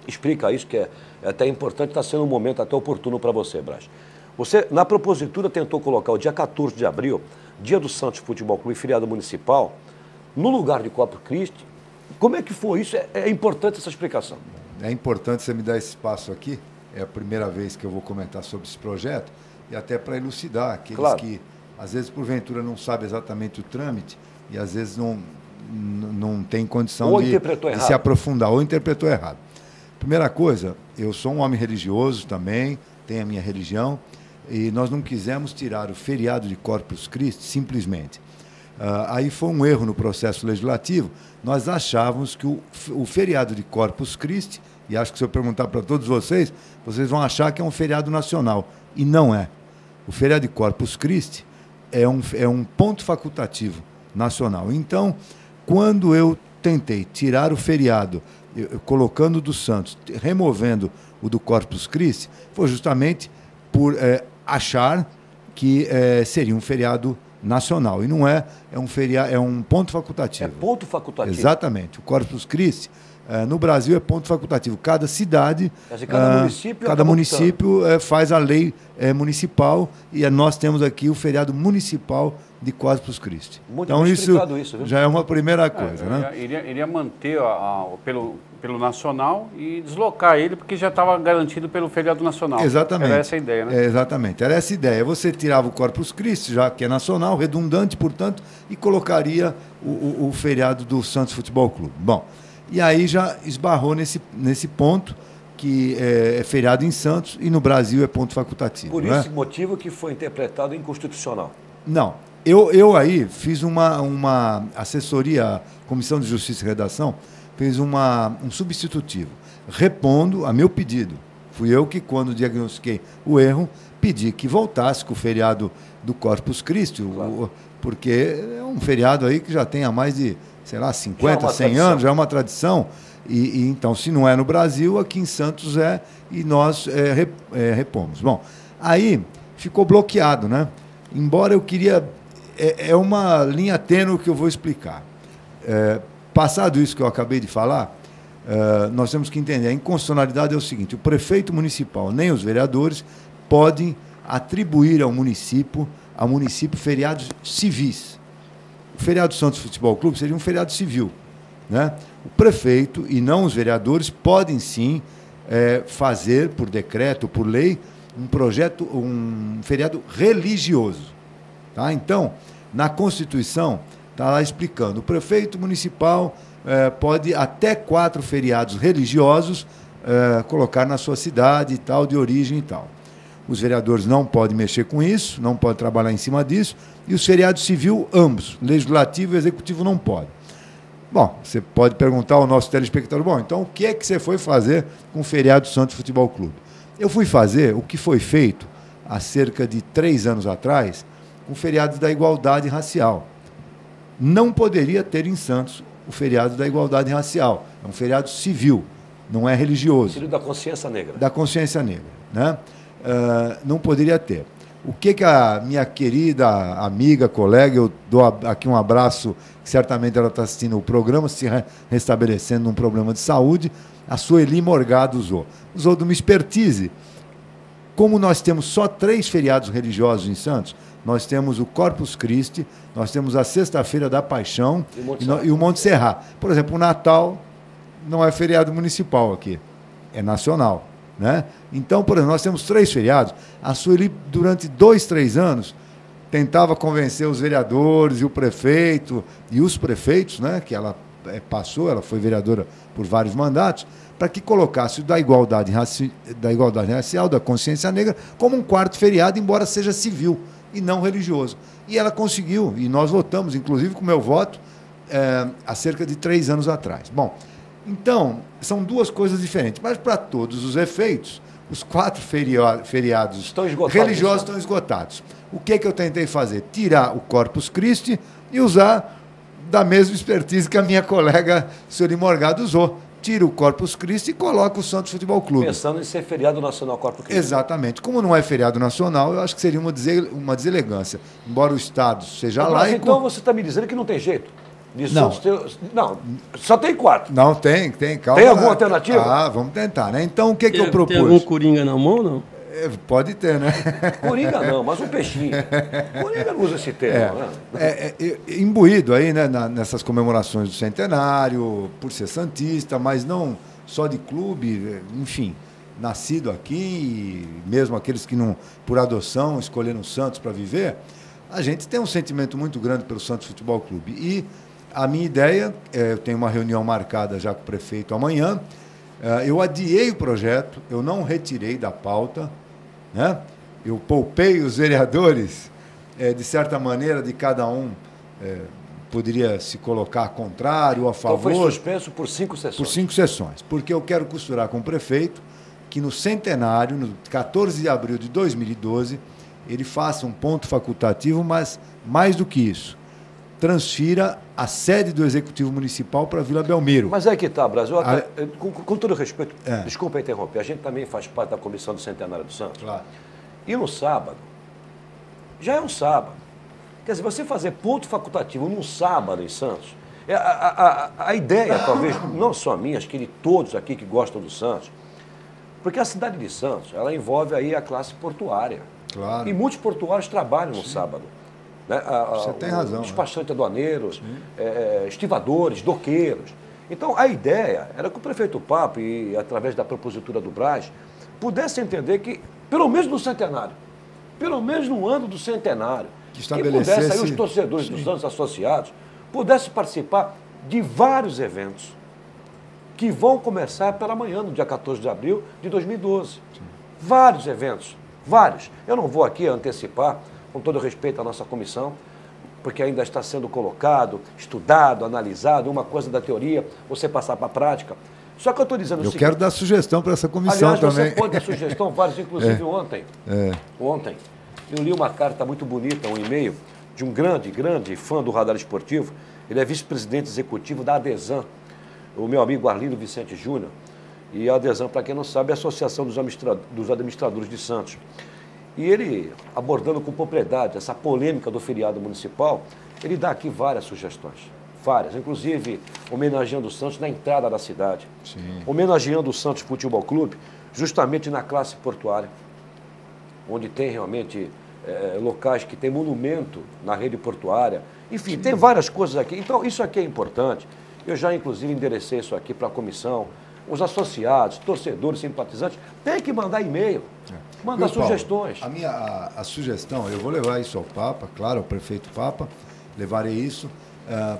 explica isso que é até importante, está sendo um momento até oportuno para você, Braz. Você, na propositura, tentou colocar o dia 14 de abril, dia do Santos Futebol Clube, feriado municipal, no lugar de Corpus Christi. Como é que foi isso? É importante essa explicação. É importante você me dar esse espaço aqui. É a primeira vez que eu vou comentar sobre esse projeto e até para elucidar aqueles que, às vezes, porventura, não sabem exatamente o trâmite e, às vezes, não tem condição de se aprofundar ou interpretou errado. Primeira coisa, eu sou um homem religioso também, tenho a minha religião, e nós não quisemos tirar o feriado de Corpus Christi simplesmente. Aí foi um erro no processo legislativo. Nós achávamos que o feriado de Corpus Christi, e acho que se eu perguntar para todos vocês vão achar que é um feriado nacional. E não é. O feriado de Corpus Christi é um ponto facultativo nacional. Então, quando eu tentei tirar o feriado, colocando o do Santos, removendo o do Corpus Christi, foi justamente por achar que seria um feriado nacional. E não é, é um ponto facultativo. É ponto facultativo. Exatamente. O Corpus Christi, no Brasil, é ponto facultativo. Cada cidade, cada município faz a lei municipal e nós temos aqui o feriado municipal de Corpus Christi. Muito então, isso viu? já é uma primeira coisa. Né? Iria manter pelo nacional e deslocar ele, porque já estava garantido pelo feriado nacional. Exatamente. Era essa a ideia, né? Exatamente. Era essa a ideia. Você tirava o Corpus Christi, já que é nacional, redundante, portanto, e colocaria o feriado do Santos Futebol Clube. Bom, e aí já esbarrou nesse ponto que é feriado em Santos e no Brasil é ponto facultativo. Por esse motivo que foi interpretado inconstitucional. Não. Eu aí fiz uma assessoria, a Comissão de Justiça e Redação, fez um substitutivo, repondo a meu pedido. Fui eu que, quando diagnostiquei o erro, pedi que voltasse com o feriado do Corpus Christi, claro. Porque é um feriado aí que já tem há mais de, sei lá, 50, 100 anos, já é uma tradição. E então, se não é no Brasil, aqui em Santos é, e nós repomos. Bom, aí ficou bloqueado, né? Embora eu queria... É uma linha tênue que eu vou explicar. Passado isso que eu acabei de falar, nós temos que entender. A inconstitucionalidade é o seguinte: o prefeito municipal, nem os vereadores, podem atribuir ao município feriados civis. O feriado Santos Futebol Clube seria um feriado civil, né? O prefeito e não os vereadores podem sim fazer, por decreto, por lei, um feriado religioso. Tá? Então, na Constituição, está lá explicando, o prefeito municipal pode até 4 feriados religiosos colocar na sua cidade e tal, de origem e tal. Os vereadores não podem mexer com isso, não podem trabalhar em cima disso, e os feriados civil, ambos, legislativo e executivo, não podem. Bom, você pode perguntar ao nosso telespectador, bom, então o que é que você foi fazer com o feriado Santos Futebol Clube? Eu fui fazer o que foi feito há cerca de 3 anos atrás, com o feriado da igualdade racial. Não poderia ter em Santos o feriado da igualdade racial. É um feriado civil, não é religioso. Filho da consciência negra. Da consciência negra, né? Não poderia ter. O que a minha querida amiga, colega, eu dou aqui um abraço, que certamente ela está assistindo o programa, se restabelecendo num problema de saúde, a Sueli Morgado usou. Usou de uma expertise. Como nós temos só 3 feriados religiosos em Santos, nós temos o Corpus Christi, nós temos a Sexta-feira da Paixão e o Monte Serrat. Por exemplo, o Natal não é feriado municipal aqui, é nacional, né? Então, por exemplo, nós temos 3 feriados. A Sueli, durante 2, 3 anos, tentava convencer os vereadores e o prefeito, e os prefeitos, né, que ela passou, ela foi vereadora por vários mandatos, para que colocasse o da igualdade racial, da consciência negra, como um 4º feriado, embora seja civil e não religioso. E ela conseguiu, e nós votamos, inclusive com o meu voto, há cerca de 3 anos atrás. Bom, então, são 2 coisas diferentes, mas para todos os efeitos, os 4 feriados religiosos estão esgotados. O que eu tentei fazer? Tirar o Corpus Christi e usar da mesma expertise que a minha colega Sueli Morgado usou. Tira o Corpus Christi e coloca o Santos Futebol Clube. Pensando em ser feriado nacional Corpus Christi. Exatamente. Como não é feriado nacional, eu acho que seria uma deselegância. Embora o Estado seja laico... Então você está me dizendo que não tem jeito? Não. Não, só tem 4. Não, tem, calma. Tem alguma alternativa? Vamos tentar, né? Então, o que eu propus? Tem algum coringa na mão, não? Pode ter, né? Coringa não, mas um peixinho. Coringa não usa esse termo, né? Imbuído aí, né, nessas comemorações do centenário, por ser santista, mas não só de clube, enfim, nascido aqui, e mesmo aqueles que não, por adoção, escolheram o Santos para viver, a gente tem um sentimento muito grande pelo Santos Futebol Clube. E a minha ideia, eu tenho uma reunião marcada já com o prefeito amanhã, eu adiei o projeto, eu não retirei da pauta, né? Eu poupei os vereadores, de certa maneira, de cada um poderia se colocar contrário ou a favor. Então foi suspenso por 5 sessões. Por 5 sessões, porque eu quero costurar com o prefeito que no centenário, no 14 de abril de 2012, ele faça um ponto facultativo, mas mais do que isso, transfira a sede do Executivo Municipal para Vila Belmiro. Mas é que está, Brasil. Com todo respeito, desculpa interromper, a gente também faz parte da Comissão do Centenário do Santos. Claro. E no sábado, já é um sábado. Quer dizer, você fazer ponto facultativo num sábado em Santos, a ideia, talvez, não só minha, acho que de todos aqui que gostam do Santos, porque a cidade de Santos, ela envolve aí a classe portuária. Claro. E muitos portuários trabalham no sábado. Né? Você tem razão. Despachantes aduaneiros, estivadores, doqueiros. Então, a ideia era que o prefeito Papo, e através da propositura do Braz, pudesse entender que, pelo menos no centenário, pelo menos no ano do centenário, que pudesse aí os torcedores dos Santos associados, pudessem participar de vários eventos que vão começar pela manhã, no dia 14 de abril de 2012. Sim. Vários eventos, vários. Eu não vou aqui antecipar, com todo respeito à nossa comissão, porque ainda está sendo colocado, estudado, analisado, uma coisa da teoria, você passar para a prática. Só que eu estou dizendo o seguinte... Eu quero dar sugestão para essa comissão também. Você pode dar sugestão, vários, inclusive ontem. Ontem, eu li uma carta muito bonita, um e-mail, de um grande fã do Radar Esportivo. Ele é vice-presidente executivo da Adesan, o meu amigo Arlindo Vicente Júnior. E a Adesan, para quem não sabe, é a Associação dos Administradores de Santos. E ele, abordando com propriedade essa polêmica do feriado municipal, ele dá aqui várias sugestões. Várias, inclusive homenageando o Santos na entrada da cidade. Sim. Homenageando o Santos Futebol Clube justamente na classe portuária, onde tem realmente locais que tem monumento na rede portuária. Enfim, tem várias coisas aqui. Então, isso aqui é importante. Eu já, inclusive, enderecei isso aqui para a comissão. Os associados, torcedores, simpatizantes, tem que mandar e-mail, mandar sugestões. Paulo, a sugestão, eu vou levar isso ao Papa, claro, ao prefeito Papa, levarei isso,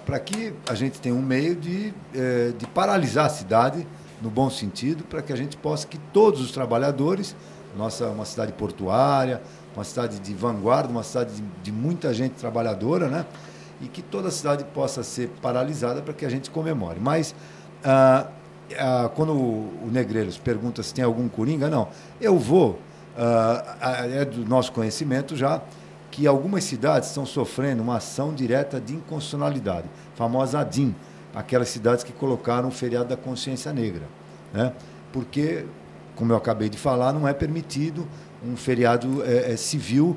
para que a gente tenha um meio de paralisar a cidade, no bom sentido, para que a gente possa, que todos os trabalhadores, uma cidade portuária, uma cidade de vanguarda, uma cidade de muita gente trabalhadora, né? E que toda a cidade possa ser paralisada para que a gente comemore. Mas... quando o Negreiros pergunta se tem algum coringa, não. Eu vou, é do nosso conhecimento já, que algumas cidades estão sofrendo uma ação direta de inconstitucionalidade, famosa ADIM, aquelas cidades que colocaram o feriado da consciência negra, né? Porque, como eu acabei de falar, não é permitido um feriado civil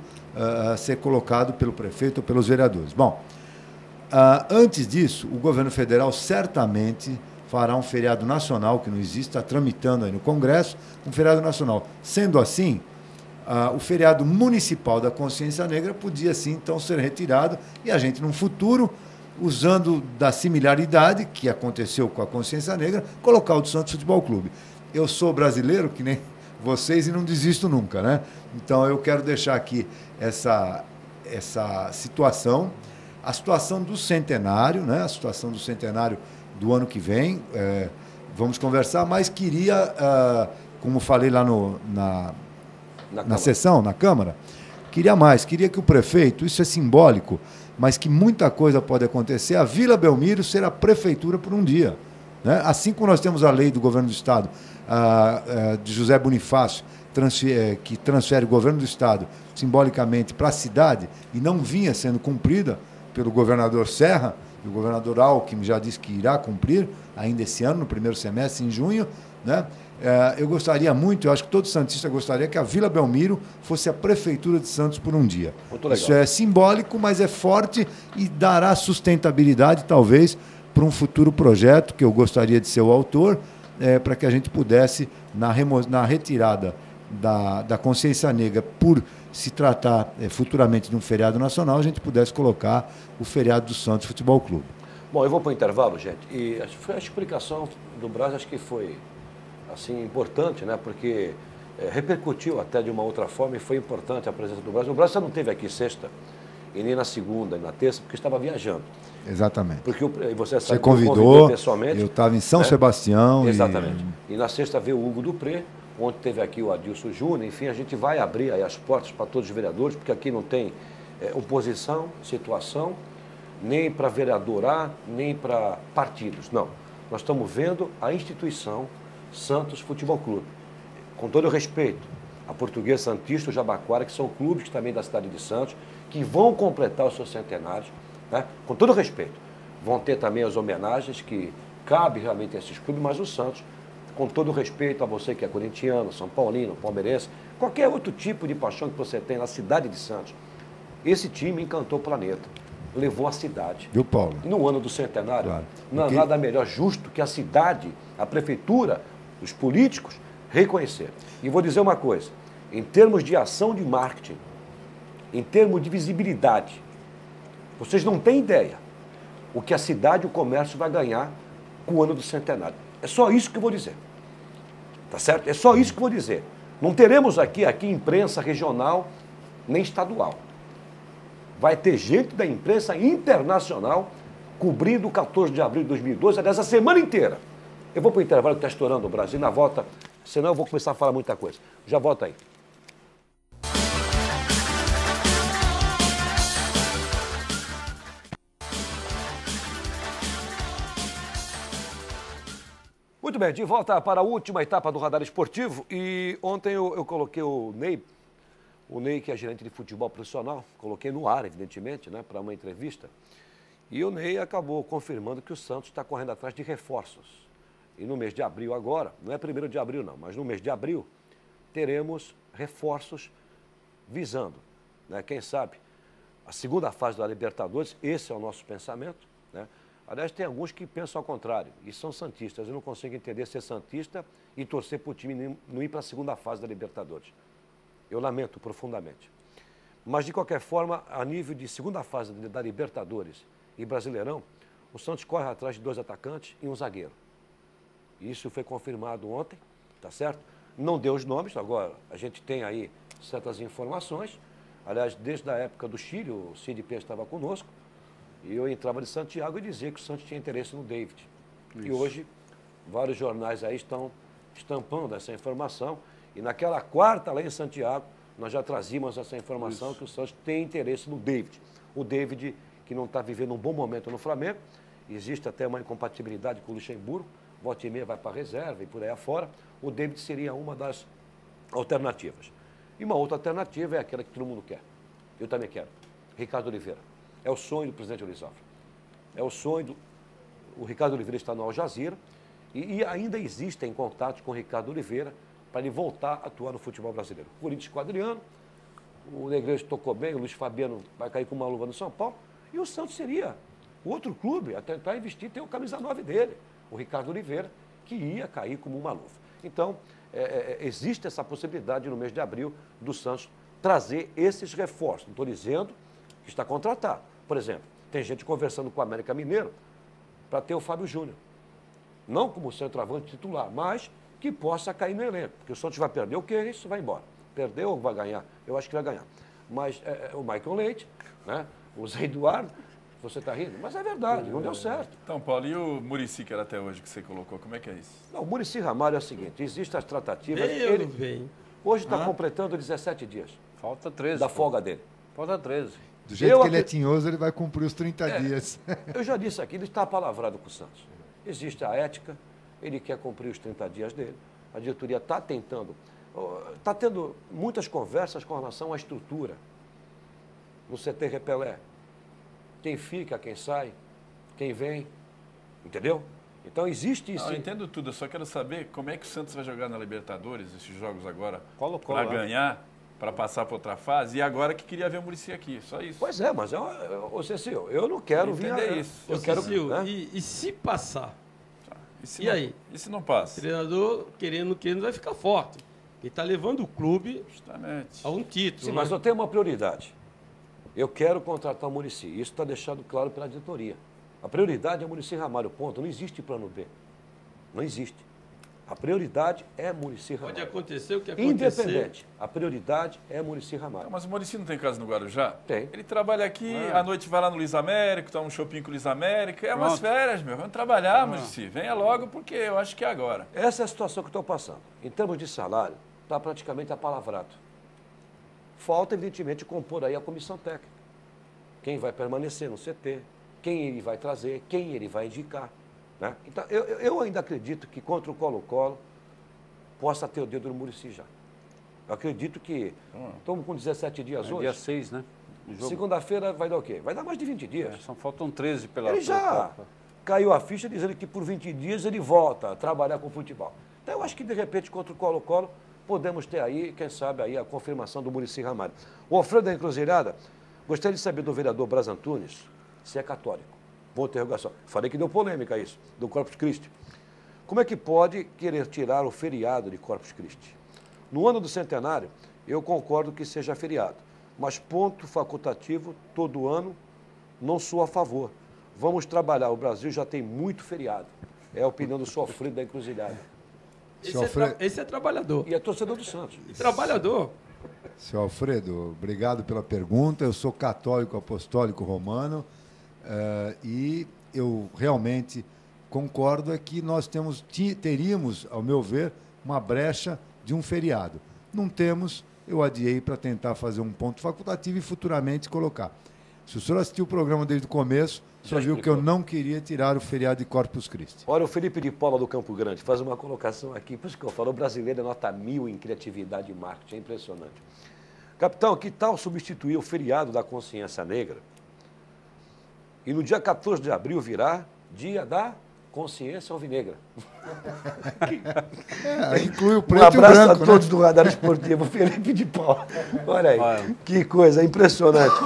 ser colocado pelo prefeito ou pelos vereadores. Bom, antes disso, o governo federal certamente fará um feriado nacional, que não existe, está tramitando aí no Congresso, um feriado nacional. Sendo assim, o feriado municipal da consciência negra podia, sim, então, ser retirado e a gente, num futuro, usando da similaridade que aconteceu com a consciência negra, colocar o do Santos Futebol Clube. Eu sou brasileiro, que nem vocês, e não desisto nunca, né? Então, eu quero deixar aqui essa situação, a situação do centenário, né? A situação do centenário do ano que vem, vamos conversar, mas queria, como falei lá na sessão, na Câmara, queria que o prefeito, isso é simbólico, mas que muita coisa pode acontecer, a Vila Belmiro ser a prefeitura por um dia, né? Assim como nós temos a lei do governo do Estado, de José Bonifácio, que transfere o governo do Estado simbolicamente para a cidade e não vinha sendo cumprida pelo governador Serra. O governador Alckmin já disse que irá cumprir ainda esse ano, no primeiro semestre, em junho, né? Eu gostaria muito, eu acho que todo santista gostaria que a Vila Belmiro fosse a prefeitura de Santos por um dia. Muito legal. Isso é simbólico, mas é forte e dará sustentabilidade, talvez, para um futuro projeto, que eu gostaria de ser o autor, para que a gente pudesse, na retirada da consciência negra, por se tratar futuramente de um feriado nacional, a gente pudesse colocar o feriado do Santos Futebol Clube. Bom, eu vou para o intervalo, gente, e a explicação do Braz acho que foi assim, importante, né? Porque repercutiu até de uma outra forma e foi importante a presença do Braz. O Braz não esteve aqui sexta, e nem na segunda, e na terça, porque estava viajando. Exatamente. Porque você sabe, você convidou pessoalmente. Eu estava em São Sebastião. Exatamente. E na sexta veio o Hugo Dupré, onde teve aqui o Adilson Júnior. Enfim, a gente vai abrir aí as portas para todos os vereadores, porque aqui não tem oposição, situação, nem para vereador A, nem para partidos. Não. Nós estamos vendo a instituição Santos Futebol Clube. Com todo o respeito, a Portuguesa Santista e o Jabaquara, que são clubes também da cidade de Santos, que vão completar os seus centenários, né? Com todo o respeito. Vão ter também as homenagens que cabe realmente a esses clubes, mas o Santos, com todo o respeito a você que é corintiano, São Paulino, palmeirense, qualquer outro tipo de paixão que você tem na cidade de Santos, esse time encantou o planeta, levou a cidade. Viu, Paulo? E no ano do centenário, claro. Não há nada melhor justo que a cidade, a prefeitura, os políticos reconhecer. E vou dizer uma coisa, em termos de ação de marketing, em termos de visibilidade, vocês não têm ideia o que a cidade e o comércio vai ganhar com o ano do centenário. É só isso que eu vou dizer. Tá certo? É só isso que eu vou dizer. Não teremos aqui imprensa regional nem estadual. Vai ter gente da imprensa internacional cobrindo o 14 de abril de 2012, aliás, a semana inteira. Eu vou para o intervalo que está estourando o Brasil, na volta, senão eu vou começar a falar muita coisa. Já volto aí. Muito bem, de volta para a última etapa do Radar Esportivo. E ontem eu coloquei o Ney, que é gerente de futebol profissional, coloquei no ar, evidentemente, né, para uma entrevista. E o Ney acabou confirmando que o Santos está correndo atrás de reforços. E no mês de abril agora, não é 1º de abril não, mas no mês de abril, teremos reforços visando, né, quem sabe, a segunda fase da Libertadores. Esse é o nosso pensamento, né? Aliás, tem alguns que pensam ao contrário, e são santistas. Eu não consigo entender ser santista e torcer para o time não ir para a segunda fase da Libertadores. Eu lamento profundamente. Mas, de qualquer forma, a nível de segunda fase da Libertadores e Brasileirão, o Santos corre atrás de 2 atacantes e um zagueiro. Isso foi confirmado ontem, tá certo? Não deu os nomes, agora a gente tem aí certas informações. Aliás, desde a época do Chile, o Cid P estava conosco, e eu entrava de Santiago e dizia que o Santos tinha interesse no David. Isso. E hoje, vários jornais aí estão estampando essa informação. E naquela quarta lá em Santiago, nós já trazíamos essa informação. Isso. Que o Santos tem interesse no David. O David, que não está vivendo um bom momento no Flamengo, existe até uma incompatibilidade com o Luxemburgo, volta e meia vai para a reserva e por aí afora. O David seria uma das alternativas. E uma outra alternativa é aquela que todo mundo quer. Eu também quero. Ricardo Oliveira. É o sonho do presidente Elisófrio. É o sonho do... O Ricardo Oliveira está no Al Jazeera e ainda existem contatos com o Ricardo Oliveira para ele voltar a atuar no futebol brasileiro. O Corinthians com o Adriano, o Negreiros tocou bem, o Luiz Fabiano vai cair com uma luva no São Paulo, e o Santos seria o outro clube a tentar investir, tem o camisa 9 dele, o Ricardo Oliveira, que ia cair como uma luva. Então, existe essa possibilidade no mês de abril do Santos trazer esses reforços. Não estou dizendo que está contratado. Por exemplo, tem gente conversando com o América Mineiro para ter o Fábio Júnior. Não como centroavante titular, mas que possa cair no elenco. Porque o Santos vai perder o quê? Isso vai embora. Perdeu ou vai ganhar? Eu acho que vai ganhar. Mas o Michael Leite, né? O Zé Eduardo, você está rindo, mas é verdade, não deu certo. Então, Paulo, e o Muricy, que era até hoje que você colocou, como é que é isso? Não, o Muricy Ramalho é o seguinte, existem as tratativas... Ele vem. Hoje está completando 17 dias. Falta 13. Da folga dele. Falta 13. Do jeito que ele é tinhoso, ele vai cumprir os 30 dias. Eu já disse aqui, ele está apalavrado com o Santos. Existe a ética, ele quer cumprir os 30 dias dele. A diretoria está tentando, está tendo muitas conversas com relação à estrutura. No CT Repelé. Quem fica, quem sai, quem vem, entendeu? Então existe isso. Eu entendo tudo, eu só quero saber como é que o Santos vai jogar na Libertadores, esses jogos agora, para ganhar, para passar para outra fase, e agora que queria ver o Muricy aqui, só isso. Pois é, mas Cecil, eu não quero vir isso. Eu quero, Cecil, né? e se passar? E aí? E se não passa? O treinador, querendo, vai ficar forte. Ele está levando o clube justamente a um título. Sim, mas eu tenho uma prioridade. Eu quero contratar o Muricy. Isso está deixado claro pela diretoria. A prioridade é o Muricy Ramalho, ponto. Não existe plano B. Não existe. A prioridade é Muricy Ramalho. Pode acontecer o que acontecer. Independente. A prioridade é Muricy Ramalho. Não, mas o Muricy não tem casa no Guarujá? Tem. Ele trabalha aqui, à noite vai lá no Luiz Américo, toma um shopping com o Luiz Américo. É umas férias, meu. Vamos trabalhar, Muricy. Venha logo, porque eu acho que é agora. Essa é a situação que eu estou passando. Em termos de salário, está praticamente apalavrado. Falta, evidentemente, compor aí a comissão técnica. Quem vai permanecer no CT, quem ele vai trazer, quem ele vai indicar. Né? Então, eu ainda acredito que contra o Colo-Colo possa ter o dedo no Muricy já. Eu acredito que estamos com 17 dias hoje. Dia 6, né? Segunda-feira vai dar o quê? Vai dar mais de 20 dias. Só faltam 13 pela... Ele já caiu a ficha dizendo que por 20 dias ele volta a trabalhar com futebol. Então eu acho que de repente contra o Colo-Colo podemos ter aí, quem sabe, aí a confirmação do Muricy Ramalho. O Alfredo da Encruzilhada, gostaria de saber do vereador Braz Antunes se é católico. Boa interrogação. Falei que deu polêmica isso, do Corpus Christi. Como é que pode querer tirar o feriado de Corpus Christi? No ano do centenário, eu concordo que seja feriado, mas ponto facultativo todo ano não sou a favor. Vamos trabalhar, o Brasil já tem muito feriado. É a opinião do Sofrido da Encruzilhada. Esse é trabalhador. E é torcedor do Santos. E trabalhador. Seu Alfredo, obrigado pela pergunta. Eu sou católico apostólico romano e eu realmente concordo que nós teríamos, ao meu ver, uma brecha de um feriado. Não temos, eu adiei para tentar fazer um ponto facultativo e futuramente colocar. Se o senhor assistiu o programa desde o começo, Só viu que eu não queria tirar o feriado de Corpus Christi. Olha, o Felipe de Paula do Campo Grande faz uma colocação aqui, por isso que eu falo, o brasileiro é nota 1000 em criatividade e marketing, é impressionante. Capitão, que tal substituir o feriado da consciência negra e no dia 14 de abril virá dia da consciência alvinegra? Inclui o Um preto e o abraço branco, a todos do Radar Esportivo, Felipe de Paula. Olha aí, que coisa impressionante.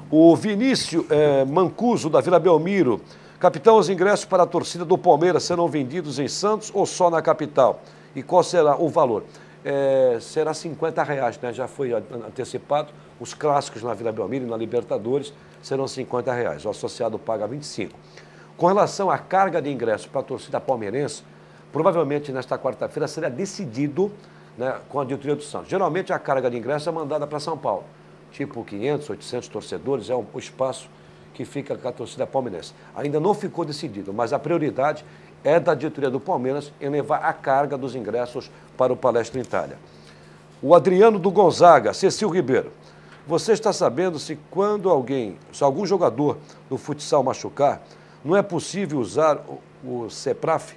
O Vinícius Mancuso, da Vila Belmiro. Capitão, os ingressos para a torcida do Palmeiras serão vendidos em Santos ou só na capital? E qual será o valor? Será R$50, né? Já foi antecipado. Os clássicos na Vila Belmiro e na Libertadores serão R$50. O associado paga 25. Com relação à carga de ingressos para a torcida palmeirense, provavelmente nesta quarta-feira será decidido, né, com a diretoria do Santos. Geralmente a carga de ingressos é mandada para São Paulo. Tipo 500, 800 torcedores, é o espaço que fica com a torcida palmeirense. Ainda não ficou decidido, mas a prioridade é da diretoria do Palmeiras em levar a carga dos ingressos para o Palestra Itália. O Adriano do Gonzaga, Cecil Ribeiro. Você está sabendo se algum jogador do futsal machucar, não é possível usar o CEPRAF?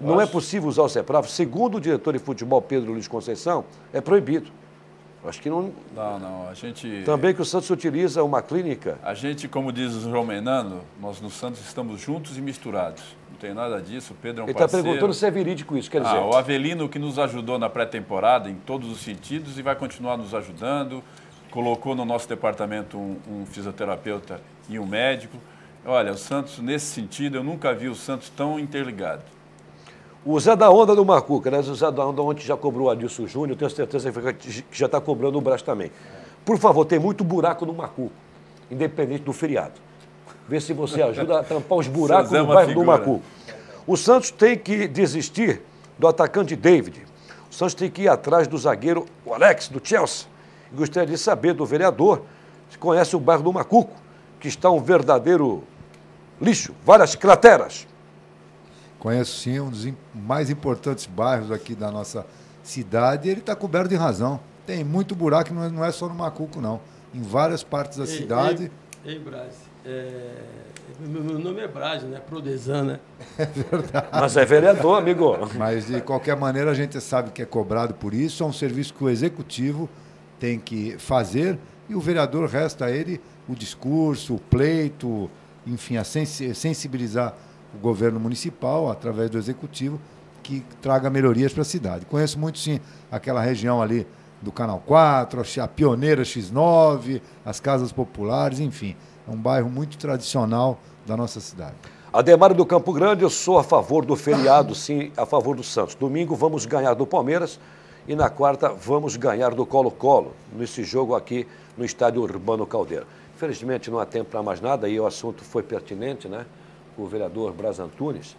Não é possível usar o CEPRAF? Segundo o diretor de futebol, Pedro Luiz Conceição, é proibido. Acho que não... Não, a gente... Também que o Santos utiliza uma clínica... A gente, como diz o João Menano, nós no Santos estamos juntos e misturados. Não tem nada disso, o Pedro é um Ele parceiro. está perguntando se é verídico isso, quer dizer... O Avelino que nos ajudou na pré-temporada em todos os sentidos e vai continuar nos ajudando. Colocou no nosso departamento um fisioterapeuta e um médico. Olha, o Santos, nesse sentido, eu nunca vi o Santos tão interligado. O Zé da Onda do Macuca, né? O Zé da Onda ontem já cobrou o Adilson Júnior, tenho certeza que já está cobrando o Brás também. Por favor, tem muito buraco no Macuco, independente do feriado. Vê se você ajuda a tampar os buracos no bairro do Macuco. O Santos tem que desistir do atacante David. O Santos tem que ir atrás do zagueiro o Alex, do Chelsea. E gostaria de saber do vereador se conhece o bairro do Macuco, que está um verdadeiro lixo, várias crateras. Conheço sim, um dos mais importantes bairros aqui da nossa cidade, e ele está coberto de razão. Tem muito buraco, não é só no Macuco, não. Em várias partes da cidade. Ei, Braz, meu nome é Braz, né? Prodesan, né? É verdade. Mas é vereador, amigo. Mas, de qualquer maneira, a gente sabe que é cobrado por isso. É um serviço que o executivo tem que fazer e o vereador resta a ele o discurso, o pleito, enfim, a sensibilizar o governo municipal, através do executivo, que traga melhorias para a cidade. Conheço muito, sim, aquela região ali do Canal 4, a Pioneira X9, as Casas Populares, enfim. É um bairro muito tradicional da nossa cidade. Ademário do Campo Grande, eu sou a favor do feriado, sim, a favor do Santos. Domingo vamos ganhar do Palmeiras e na quarta vamos ganhar do Colo-Colo, nesse jogo aqui no Estádio Urbano Caldeira. Infelizmente não há tempo para mais nada e o assunto foi pertinente, né? O vereador Braz Antunes,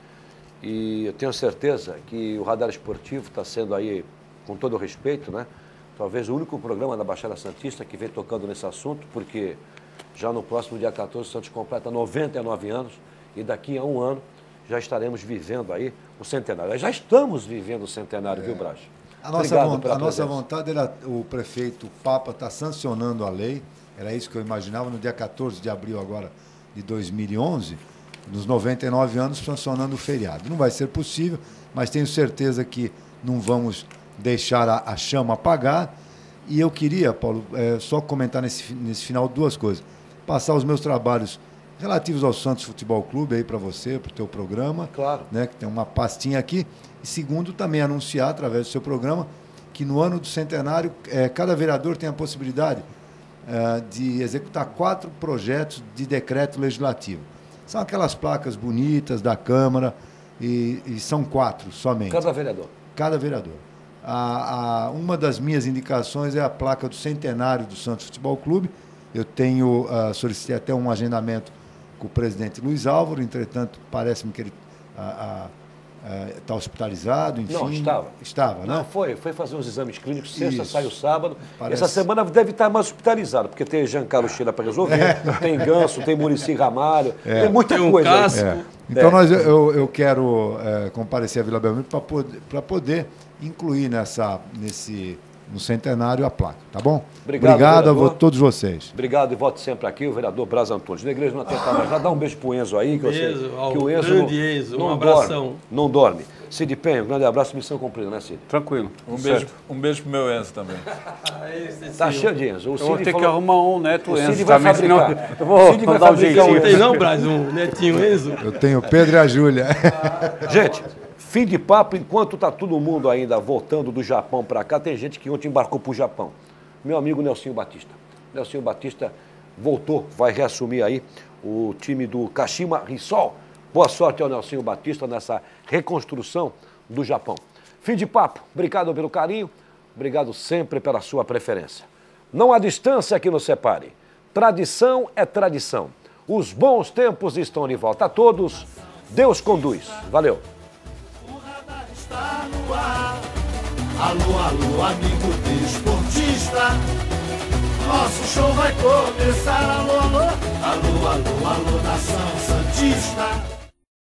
e eu tenho certeza que o Radar Esportivo está sendo aí, com todo o respeito, né? Talvez o único programa da Baixada Santista que vem tocando nesse assunto, porque já no próximo dia 14 o Santos completa 99 anos e daqui a um ano já estaremos vivendo aí o centenário. Já estamos vivendo o centenário, viu, Braz? A nossa vontade era, o prefeito Papa está sancionando a lei, era isso que eu imaginava, no dia 14 de abril agora de 2011, nos 99 anos, sancionando o feriado. Não vai ser possível, mas tenho certeza que não vamos deixar a chama apagar. E eu queria, Paulo, só comentar nesse final duas coisas. Passar os meus trabalhos relativos ao Santos Futebol Clube aí para você, para o teu programa. Claro. Né, que tem uma pastinha aqui. E segundo, também anunciar, através do seu programa, que no ano do centenário, cada vereador tem a possibilidade de executar 4 projetos de decreto legislativo. São aquelas placas bonitas da Câmara e são 4 somente. Cada vereador. Cada vereador. Uma das minhas indicações é a placa do centenário do Santos Futebol Clube. Eu solicitei até um agendamento com o presidente Luiz Álvaro, entretanto, parece-me que ele está hospitalizado, enfim. Não, estava. Estava, né? Não, foi fazer uns exames clínicos, sexta, Isso. saiu sábado. Parece... Essa semana deve estar mais hospitalizado, porque tem Giancarlo Sheila para resolver, tem Ganso, tem Muricy Ramalho, tem muita coisa. Casco. Então eu quero comparecer à Vila Belmiro para poder incluir nesse no centenário a placa, tá bom? Obrigado a todos vocês. Obrigado e volte sempre aqui, o vereador Braz Antunes. Na igreja não atenta mais. Já dá um beijo pro Enzo aí, que eu sei que o Enzo grande Enzo, um abração. Não dorme. Cid Penha, um grande abraço, missão cumprida, né, Cid? Tranquilo. Um beijo pro meu Enzo também. Tá cheio de Enzo. O Eu vou ter que arrumar um neto o Enzo Cid vai também, senão fabricar. eu vou Cid vai dar um fabricar jeitinho. Não tem não, Braz, um netinho Enzo? Eu tenho o Pedro e a Júlia. Gente, fim de papo, enquanto tá todo mundo ainda voltando do Japão para cá, tem gente que ontem embarcou para o Japão. Meu amigo Nelsinho Batista. Nelsinho Batista voltou, vai reassumir aí o time do Kashima Reysol. Boa sorte ao Nelsinho Batista nessa reconstrução do Japão. Fim de papo. Obrigado pelo carinho, obrigado sempre pela sua preferência. Não há distância que nos separe. Tradição é tradição. Os bons tempos estão de volta a todos. Deus conduz. Valeu. Está no ar. Alô, alô, amigo desportista. Nosso show vai começar. Alô, alô, alô, alô, alô, nação santista.